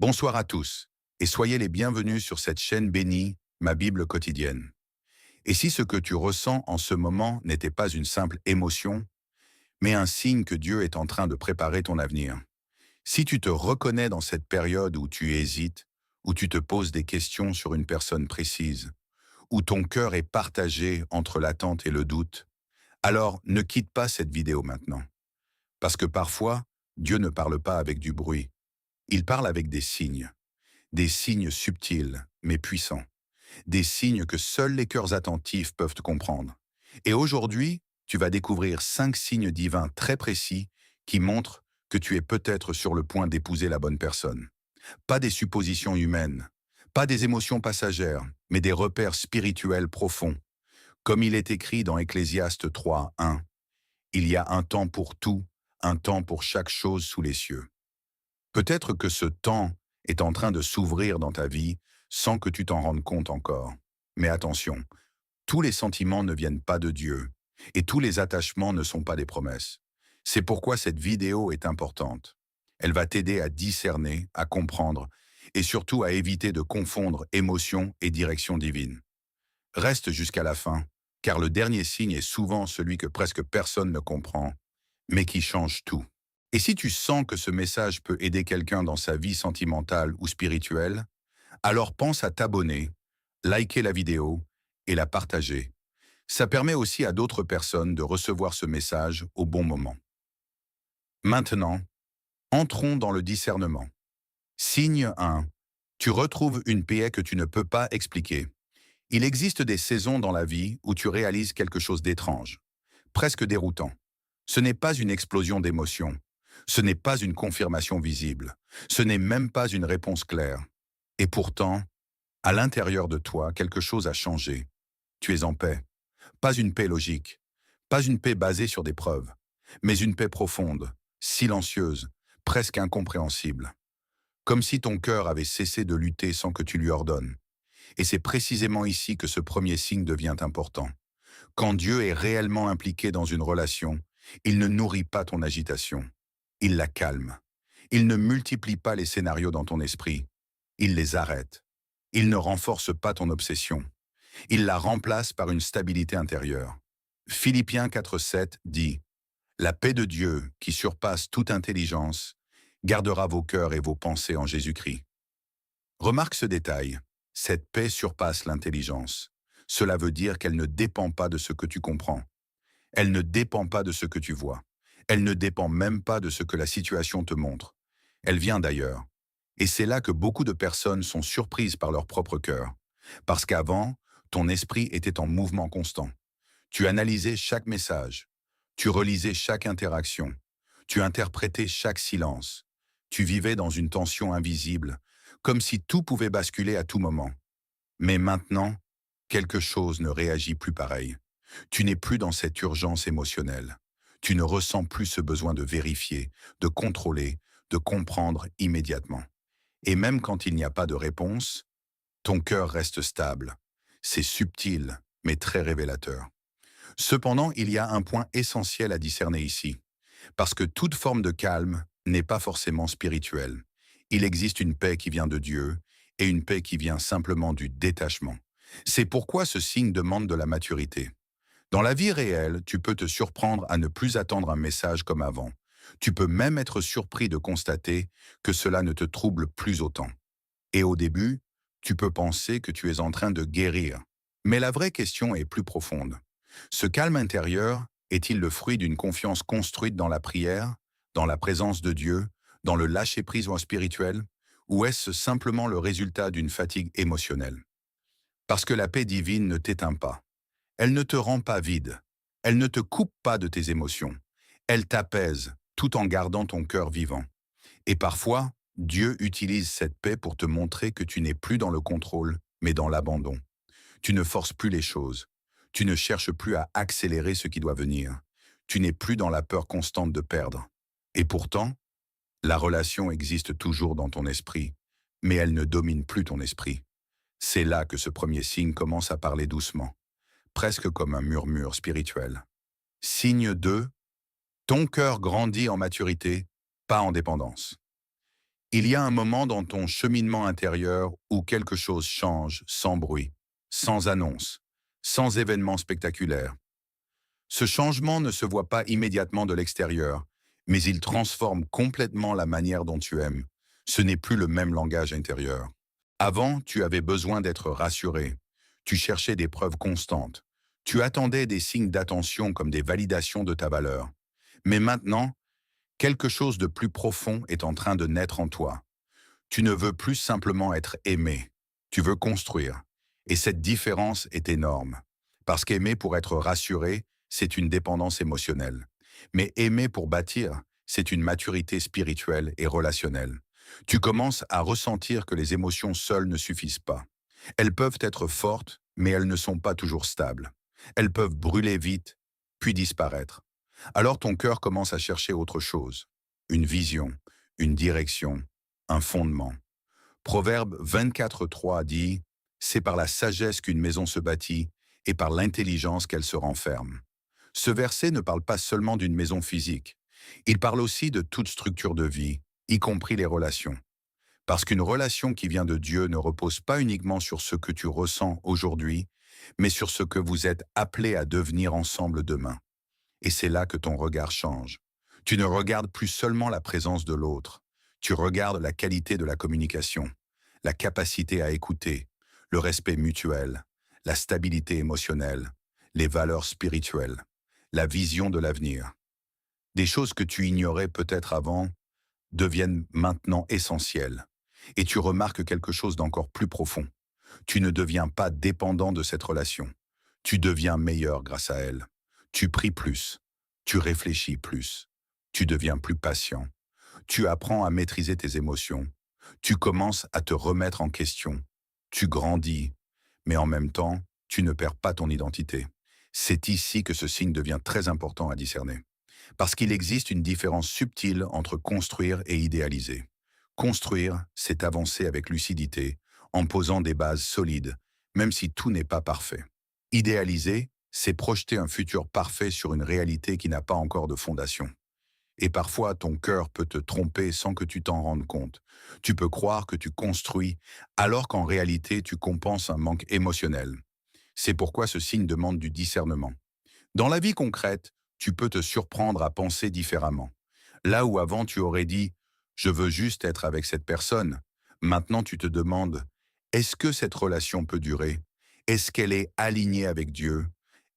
Bonsoir à tous, et soyez les bienvenus sur cette chaîne bénie, ma Bible quotidienne. Et si ce que tu ressens en ce moment n'était pas une simple émotion, mais un signe que Dieu est en train de préparer ton avenir, si tu te reconnais dans cette période où tu hésites, où tu te poses des questions sur une personne précise, où ton cœur est partagé entre l'attente et le doute, alors ne quitte pas cette vidéo maintenant. Parce que parfois, Dieu ne parle pas avec du bruit, il parle avec des signes subtils mais puissants, des signes que seuls les cœurs attentifs peuvent comprendre. Et aujourd'hui, tu vas découvrir 5 signes divins très précis qui montrent que tu es peut-être sur le point d'épouser la bonne personne. Pas des suppositions humaines, pas des émotions passagères, mais des repères spirituels profonds. Comme il est écrit dans Ecclésiaste 3:1, il y a un temps pour tout, un temps pour chaque chose sous les cieux. Peut-être que ce temps est en train de s'ouvrir dans ta vie sans que tu t'en rendes compte encore. Mais attention, tous les sentiments ne viennent pas de Dieu et tous les attachements ne sont pas des promesses. C'est pourquoi cette vidéo est importante. Elle va t'aider à discerner, à comprendre et surtout à éviter de confondre émotion et direction divine. Reste jusqu'à la fin, car le dernier signe est souvent celui que presque personne ne comprend, mais qui change tout. Et si tu sens que ce message peut aider quelqu'un dans sa vie sentimentale ou spirituelle, alors pense à t'abonner, liker la vidéo et la partager. Ça permet aussi à d'autres personnes de recevoir ce message au bon moment. Maintenant, entrons dans le discernement. Signe 1. Tu retrouves une paix que tu ne peux pas expliquer. Il existe des saisons dans la vie où tu réalises quelque chose d'étrange, presque déroutant. Ce n'est pas une explosion d'émotions. Ce n'est pas une confirmation visible. Ce n'est même pas une réponse claire. Et pourtant, à l'intérieur de toi, quelque chose a changé. Tu es en paix. Pas une paix logique. Pas une paix basée sur des preuves. Mais une paix profonde, silencieuse, presque incompréhensible. Comme si ton cœur avait cessé de lutter sans que tu lui ordonnes. Et c'est précisément ici que ce premier signe devient important. Quand Dieu est réellement impliqué dans une relation, il ne nourrit pas ton agitation. Il la calme. Il ne multiplie pas les scénarios dans ton esprit. Il les arrête. Il ne renforce pas ton obsession. Il la remplace par une stabilité intérieure. Philippiens 4:7 dit « La paix de Dieu, qui surpasse toute intelligence, gardera vos cœurs et vos pensées en Jésus-Christ. » Remarque ce détail. Cette paix surpasse l'intelligence. Cela veut dire qu'elle ne dépend pas de ce que tu comprends. Elle ne dépend pas de ce que tu vois. Elle ne dépend même pas de ce que la situation te montre. Elle vient d'ailleurs. Et c'est là que beaucoup de personnes sont surprises par leur propre cœur. Parce qu'avant, ton esprit était en mouvement constant. Tu analysais chaque message. Tu relisais chaque interaction. Tu interprétais chaque silence. Tu vivais dans une tension invisible, comme si tout pouvait basculer à tout moment. Mais maintenant, quelque chose ne réagit plus pareil. Tu n'es plus dans cette urgence émotionnelle. Tu ne ressens plus ce besoin de vérifier, de contrôler, de comprendre immédiatement. Et même quand il n'y a pas de réponse, ton cœur reste stable. C'est subtil, mais très révélateur. Cependant, il y a un point essentiel à discerner ici, parce que toute forme de calme n'est pas forcément spirituelle. Il existe une paix qui vient de Dieu et une paix qui vient simplement du détachement. C'est pourquoi ce signe demande de la maturité. Dans la vie réelle, tu peux te surprendre à ne plus attendre un message comme avant. Tu peux même être surpris de constater que cela ne te trouble plus autant. Et au début, tu peux penser que tu es en train de guérir. Mais la vraie question est plus profonde. Ce calme intérieur est-il le fruit d'une confiance construite dans la prière, dans la présence de Dieu, dans le lâcher-prise spirituel, ou est-ce simplement le résultat d'une fatigue émotionnelle? Parce que la paix divine ne t'éteint pas. Elle ne te rend pas vide. Elle ne te coupe pas de tes émotions. Elle t'apaise tout en gardant ton cœur vivant. Et parfois, Dieu utilise cette paix pour te montrer que tu n'es plus dans le contrôle, mais dans l'abandon. Tu ne forces plus les choses. Tu ne cherches plus à accélérer ce qui doit venir. Tu n'es plus dans la peur constante de perdre. Et pourtant, la relation existe toujours dans ton esprit, mais elle ne domine plus ton esprit. C'est là que ce premier signe commence à parler doucement, presque comme un murmure spirituel. Signe 2, ton cœur grandit en maturité, pas en dépendance. Il y a un moment dans ton cheminement intérieur où quelque chose change sans bruit, sans annonce, sans événement spectaculaire. Ce changement ne se voit pas immédiatement de l'extérieur, mais il transforme complètement la manière dont tu aimes. Ce n'est plus le même langage intérieur. Avant, tu avais besoin d'être rassuré. Tu cherchais des preuves constantes. Tu attendais des signes d'attention comme des validations de ta valeur. Mais maintenant, quelque chose de plus profond est en train de naître en toi. Tu ne veux plus simplement être aimé. Tu veux construire. Et cette différence est énorme. Parce qu'aimer pour être rassuré, c'est une dépendance émotionnelle. Mais aimer pour bâtir, c'est une maturité spirituelle et relationnelle. Tu commences à ressentir que les émotions seules ne suffisent pas. Elles peuvent être fortes, mais elles ne sont pas toujours stables. Elles peuvent brûler vite, puis disparaître. Alors ton cœur commence à chercher autre chose. Une vision, une direction, un fondement. Proverbe 24:3 dit « C'est par la sagesse qu'une maison se bâtit et par l'intelligence qu'elle se renferme ». Ce verset ne parle pas seulement d'une maison physique. Il parle aussi de toute structure de vie, y compris les relations. Parce qu'une relation qui vient de Dieu ne repose pas uniquement sur ce que tu ressens aujourd'hui, mais sur ce que vous êtes appelés à devenir ensemble demain. Et c'est là que ton regard change. Tu ne regardes plus seulement la présence de l'autre, tu regardes la qualité de la communication, la capacité à écouter, le respect mutuel, la stabilité émotionnelle, les valeurs spirituelles, la vision de l'avenir. Des choses que tu ignorais peut-être avant deviennent maintenant essentielles. Et tu remarques quelque chose d'encore plus profond. Tu ne deviens pas dépendant de cette relation. Tu deviens meilleur grâce à elle. Tu pries plus. Tu réfléchis plus. Tu deviens plus patient. Tu apprends à maîtriser tes émotions. Tu commences à te remettre en question. Tu grandis, mais en même temps, tu ne perds pas ton identité. C'est ici que ce signe devient très important à discerner. Parce qu'il existe une différence subtile entre construire et idéaliser. Construire, c'est avancer avec lucidité, en posant des bases solides, même si tout n'est pas parfait. Idéaliser, c'est projeter un futur parfait sur une réalité qui n'a pas encore de fondation. Et parfois, ton cœur peut te tromper sans que tu t'en rendes compte. Tu peux croire que tu construis, alors qu'en réalité, tu compenses un manque émotionnel. C'est pourquoi ce signe demande du discernement. Dans la vie concrète, tu peux te surprendre à penser différemment. Là où avant tu aurais dit « je veux juste être avec cette personne », maintenant tu te demandes « est-ce que cette relation peut durer? Est-ce qu'elle est alignée avec Dieu?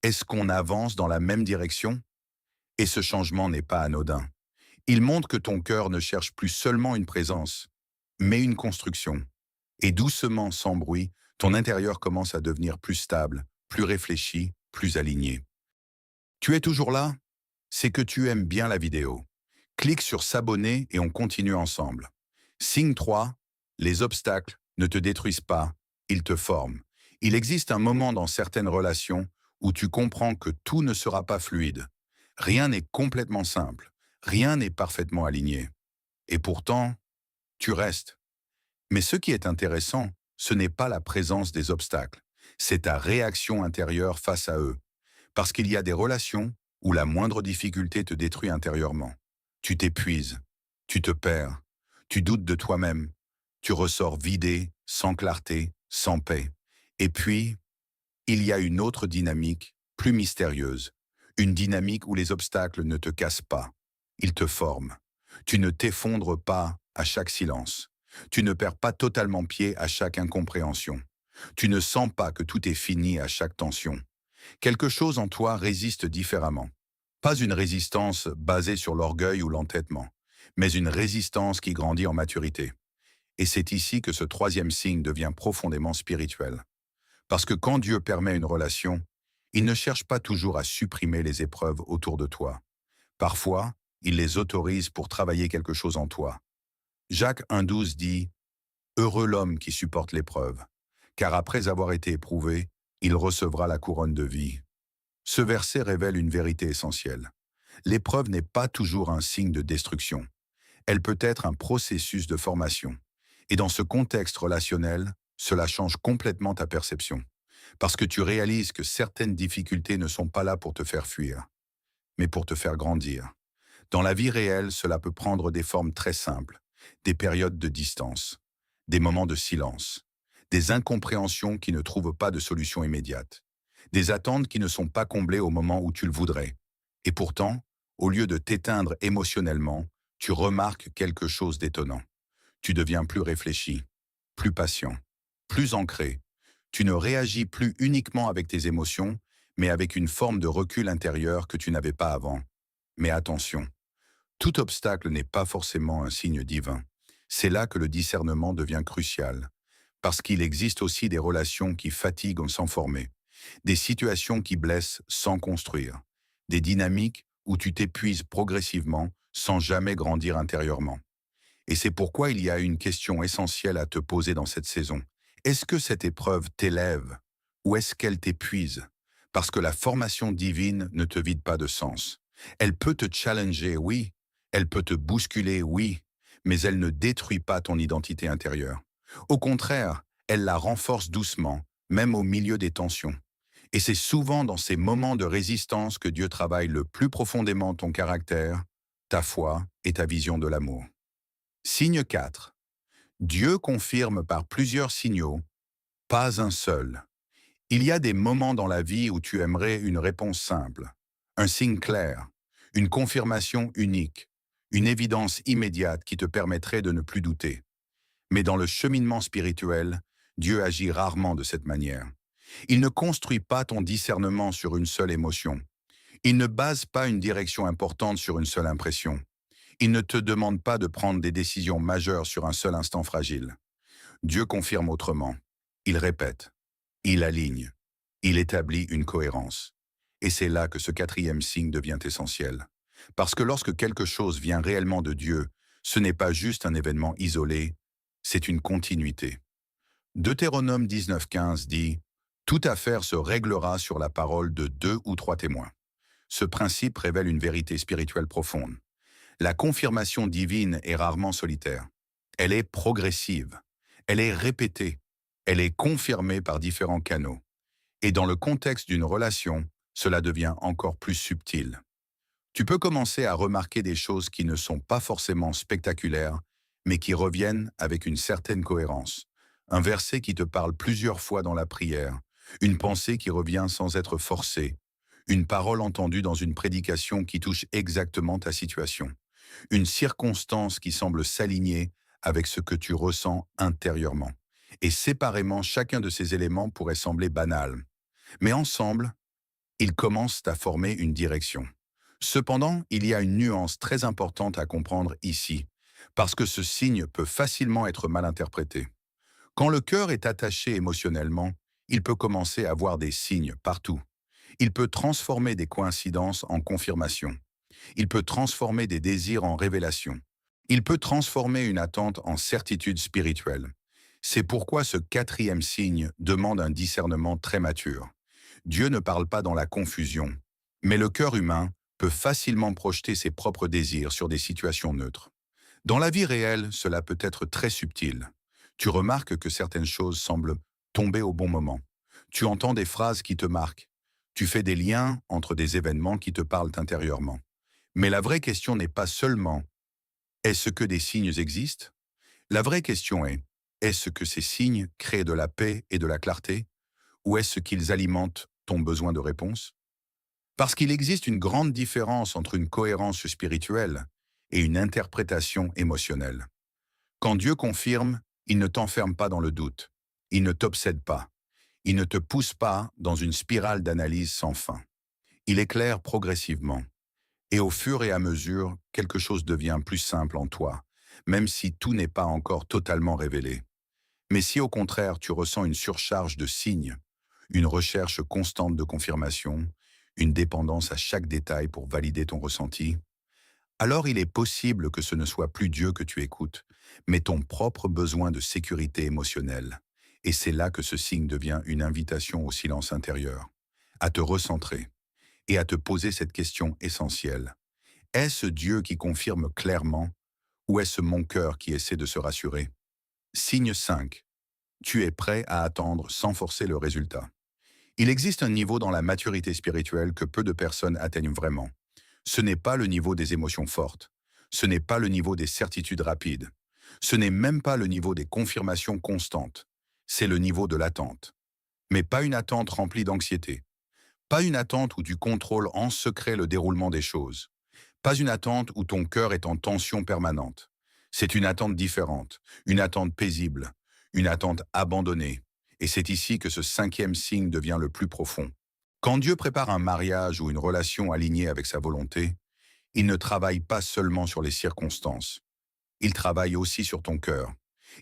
Est-ce qu'on avance dans la même direction ?» Et ce changement n'est pas anodin. Il montre que ton cœur ne cherche plus seulement une présence, mais une construction. Et doucement, sans bruit, ton intérieur commence à devenir plus stable, plus réfléchi, plus aligné. Tu es toujours là? C'est que tu aimes bien la vidéo. Clique sur s'abonner et on continue ensemble. Signe 3, les obstacles ne te détruisent pas, ils te forment. Il existe un moment dans certaines relations où tu comprends que tout ne sera pas fluide. Rien n'est complètement simple, rien n'est parfaitement aligné. Et pourtant, tu restes. Mais ce qui est intéressant, ce n'est pas la présence des obstacles, c'est ta réaction intérieure face à eux. Parce qu'il y a des relations où la moindre difficulté te détruit intérieurement. Tu t'épuises, tu te perds, tu doutes de toi-même, tu ressors vidé, sans clarté, sans paix. Et puis, il y a une autre dynamique, plus mystérieuse. Une dynamique où les obstacles ne te cassent pas, ils te forment. Tu ne t'effondres pas à chaque silence. Tu ne perds pas totalement pied à chaque incompréhension. Tu ne sens pas que tout est fini à chaque tension. Quelque chose en toi résiste différemment. Pas une résistance basée sur l'orgueil ou l'entêtement, mais une résistance qui grandit en maturité. Et c'est ici que ce troisième signe devient profondément spirituel. Parce que quand Dieu permet une relation, il ne cherche pas toujours à supprimer les épreuves autour de toi. Parfois, il les autorise pour travailler quelque chose en toi. Jacques 1,12 dit « Heureux l'homme qui supporte l'épreuve, car après avoir été éprouvé, il recevra la couronne de vie. » Ce verset révèle une vérité essentielle. L'épreuve n'est pas toujours un signe de destruction. Elle peut être un processus de formation. Et dans ce contexte relationnel, cela change complètement ta perception. Parce que tu réalises que certaines difficultés ne sont pas là pour te faire fuir, mais pour te faire grandir. Dans la vie réelle, cela peut prendre des formes très simples. des périodes de distance, des moments de silence, des incompréhensions qui ne trouvent pas de solution immédiate, des attentes qui ne sont pas comblées au moment où tu le voudrais. Et pourtant, au lieu de t'éteindre émotionnellement, tu remarques quelque chose d'étonnant. Tu deviens plus réfléchi, plus patient, plus ancré. Tu ne réagis plus uniquement avec tes émotions, mais avec une forme de recul intérieur que tu n'avais pas avant. Mais attention, tout obstacle n'est pas forcément un signe divin. C'est là que le discernement devient crucial, parce qu'il existe aussi des relations qui fatiguent sans former, des situations qui blessent sans construire, des dynamiques où tu t'épuises progressivement sans jamais grandir intérieurement. Et c'est pourquoi il y a une question essentielle à te poser dans cette saison. Est-ce que cette épreuve t'élève ou est-ce qu'elle t'épuise? Parce que la formation divine ne te vide pas de sens. Elle peut te challenger, oui. Elle peut te bousculer, oui. Mais elle ne détruit pas ton identité intérieure. Au contraire, elle la renforce doucement, même au milieu des tensions. Et c'est souvent dans ces moments de résistance que Dieu travaille le plus profondément ton caractère, ta foi et ta vision de l'amour. Signe 4. Dieu confirme par plusieurs signaux, pas un seul. Il y a des moments dans la vie où tu aimerais une réponse simple, un signe clair, une confirmation unique, une évidence immédiate qui te permettrait de ne plus douter. Mais dans le cheminement spirituel, Dieu agit rarement de cette manière. Il ne construit pas ton discernement sur une seule émotion. Il ne base pas une direction importante sur une seule impression. Il ne te demande pas de prendre des décisions majeures sur un seul instant fragile. Dieu confirme autrement. Il répète. Il aligne. Il établit une cohérence. Et c'est là que ce quatrième signe devient essentiel. Parce que lorsque quelque chose vient réellement de Dieu, ce n'est pas juste un événement isolé, c'est une continuité. Deutéronome 19,15 dit « Toute affaire se réglera sur la parole de 2 ou 3 témoins ». Ce principe révèle une vérité spirituelle profonde. La confirmation divine est rarement solitaire. Elle est progressive. Elle est répétée. Elle est confirmée par différents canaux. Et dans le contexte d'une relation, cela devient encore plus subtil. Tu peux commencer à remarquer des choses qui ne sont pas forcément spectaculaires, mais qui reviennent avec une certaine cohérence. Un verset qui te parle plusieurs fois dans la prière, une pensée qui revient sans être forcée, une parole entendue dans une prédication qui touche exactement ta situation, une circonstance qui semble s'aligner avec ce que tu ressens intérieurement. Et séparément, chacun de ces éléments pourrait sembler banal. Mais ensemble, ils commencent à former une direction. Cependant, il y a une nuance très importante à comprendre ici, parce que ce signe peut facilement être mal interprété. Quand le cœur est attaché émotionnellement, il peut commencer à voir des signes partout. Il peut transformer des coïncidences en confirmation. Il peut transformer des désirs en révélations. Il peut transformer une attente en certitude spirituelle. C'est pourquoi ce quatrième signe demande un discernement très mature. Dieu ne parle pas dans la confusion, mais le cœur humain peut facilement projeter ses propres désirs sur des situations neutres. Dans la vie réelle, cela peut être très subtil. Tu remarques que certaines choses semblent tomber au bon moment. Tu entends des phrases qui te marquent. Tu fais des liens entre des événements qui te parlent intérieurement. Mais la vraie question n'est pas seulement « est-ce que des signes existent ?» La vraie question est « est-ce que ces signes créent de la paix et de la clarté ou est-ce qu'ils alimentent ton besoin de réponse ?» Parce qu'il existe une grande différence entre une cohérence spirituelle et une interprétation émotionnelle. Quand Dieu confirme, il ne t'enferme pas dans le doute, il ne t'obsède pas, il ne te pousse pas dans une spirale d'analyse sans fin. Il éclaire progressivement. Et au fur et à mesure, quelque chose devient plus simple en toi, même si tout n'est pas encore totalement révélé. Mais si au contraire tu ressens une surcharge de signes, une recherche constante de confirmation, une dépendance à chaque détail pour valider ton ressenti, alors il est possible que ce ne soit plus Dieu que tu écoutes, mais ton propre besoin de sécurité émotionnelle. Et c'est là que ce signe devient une invitation au silence intérieur, à te recentrer et à te poser cette question essentielle. Est-ce Dieu qui confirme clairement ou est-ce mon cœur qui essaie de se rassurer? Signe 5. Tu es prêt à attendre sans forcer le résultat. Il existe un niveau dans la maturité spirituelle que peu de personnes atteignent vraiment. Ce n'est pas le niveau des émotions fortes. Ce n'est pas le niveau des certitudes rapides. Ce n'est même pas le niveau des confirmations constantes, c'est le niveau de l'attente. Mais pas une attente remplie d'anxiété. Pas une attente où tu contrôles en secret le déroulement des choses. Pas une attente où ton cœur est en tension permanente. C'est une attente différente, une attente paisible, une attente abandonnée. Et c'est ici que ce cinquième signe devient le plus profond. Quand Dieu prépare un mariage ou une relation alignée avec sa volonté, il ne travaille pas seulement sur les circonstances. Il travaille aussi sur ton cœur.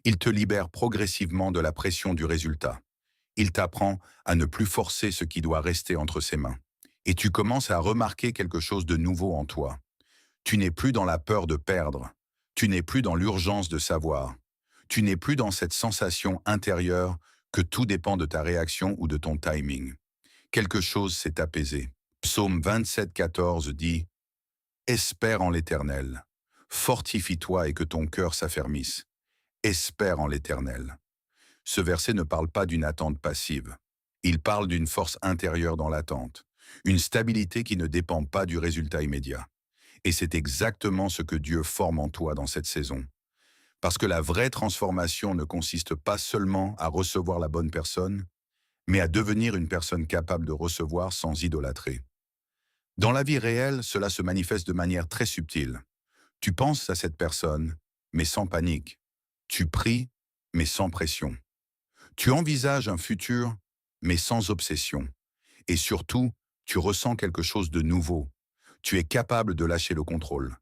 Il te libère progressivement de la pression du résultat. Il t'apprend à ne plus forcer ce qui doit rester entre ses mains. Et tu commences à remarquer quelque chose de nouveau en toi. Tu n'es plus dans la peur de perdre. Tu n'es plus dans l'urgence de savoir. Tu n'es plus dans cette sensation intérieure que tout dépend de ta réaction ou de ton timing. Quelque chose s'est apaisé. Psaume 27,14 dit « Espère en l'Éternel. Fortifie-toi et que ton cœur s'affermisse. Espère en l'Éternel. » Ce verset ne parle pas d'une attente passive. Il parle d'une force intérieure dans l'attente, une stabilité qui ne dépend pas du résultat immédiat. Et c'est exactement ce que Dieu forme en toi dans cette saison. Parce que la vraie transformation ne consiste pas seulement à recevoir la bonne personne, mais à devenir une personne capable de recevoir sans idolâtrer. Dans la vie réelle, cela se manifeste de manière très subtile. Tu penses à cette personne, mais sans panique. Tu pries, mais sans pression. Tu envisages un futur, mais sans obsession. Et surtout, tu ressens quelque chose de nouveau. Tu es capable de lâcher le contrôle.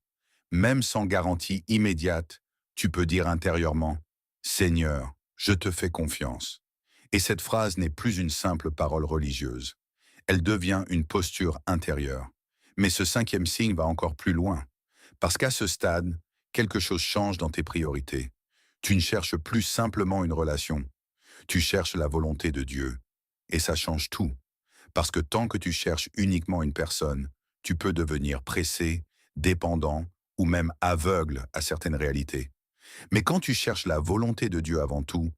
Même sans garantie immédiate, tu peux dire intérieurement « Seigneur, je te fais confiance ». Et cette phrase n'est plus une simple parole religieuse. Elle devient une posture intérieure. Mais ce cinquième signe va encore plus loin. Parce qu'à ce stade, quelque chose change dans tes priorités. Tu ne cherches plus simplement une relation. Tu cherches la volonté de Dieu. Et ça change tout. Parce que tant que tu cherches uniquement une personne, tu peux devenir pressé, dépendant ou même aveugle à certaines réalités. Mais quand tu cherches la volonté de Dieu avant tout,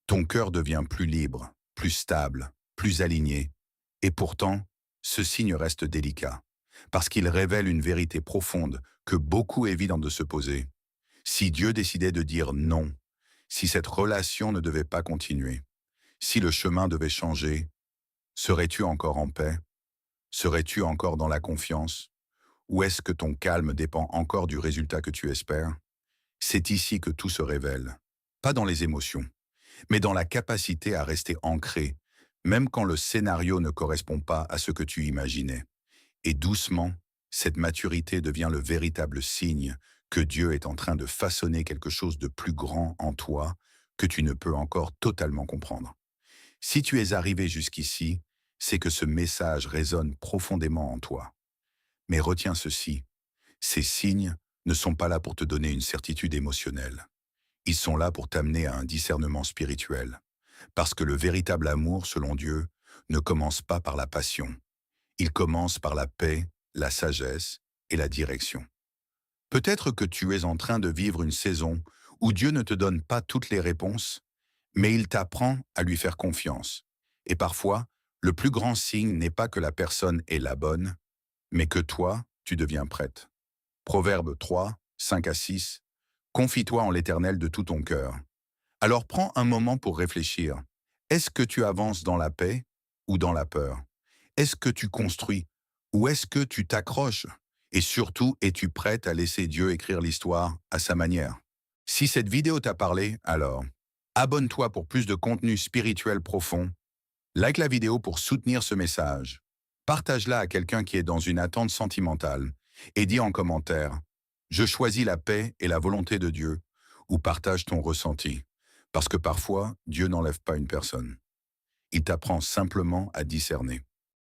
ton cœur devient plus libre, plus stable, plus aligné. Et pourtant, ce signe reste délicat, parce qu'il révèle une vérité profonde que beaucoup évitent de se poser. Si Dieu décidait de dire non, si cette relation ne devait pas continuer, si le chemin devait changer, serais-tu encore en paix? Serais-tu encore dans la confiance? Ou est-ce que ton calme dépend encore du résultat que tu espères? C'est ici que tout se révèle, pas dans les émotions, mais dans la capacité à rester ancré, même quand le scénario ne correspond pas à ce que tu imaginais. Et doucement, cette maturité devient le véritable signe que Dieu est en train de façonner quelque chose de plus grand en toi que tu ne peux encore totalement comprendre. Si tu es arrivé jusqu'ici, c'est que ce message résonne profondément en toi. Mais retiens ceci, ces signes ne sont pas là pour te donner une certitude émotionnelle. Ils sont là pour t'amener à un discernement spirituel. Parce que le véritable amour, selon Dieu, ne commence pas par la passion. Il commence par la paix, la sagesse et la direction. Peut-être que tu es en train de vivre une saison où Dieu ne te donne pas toutes les réponses, mais il t'apprend à lui faire confiance. Et parfois, le plus grand signe n'est pas que la personne est la bonne, mais que toi, tu deviens prête. Proverbe 3, 5 à 6. Confie-toi en l'Éternel de tout ton cœur. Alors prends un moment pour réfléchir. Est-ce que tu avances dans la paix ou dans la peur? Est-ce que tu construis ou est-ce que tu t'accroches? Et surtout, es-tu prête à laisser Dieu écrire l'histoire à sa manière? Si cette vidéo t'a parlé, alors abonne-toi pour plus de contenu spirituel profond. Like la vidéo pour soutenir ce message. Partage-la à quelqu'un qui est dans une attente sentimentale et dis en commentaire « Je choisis la paix et la volonté de Dieu » ou partage ton ressenti. Parce que parfois, Dieu n'enlève pas une personne. Il t'apprend simplement à discerner.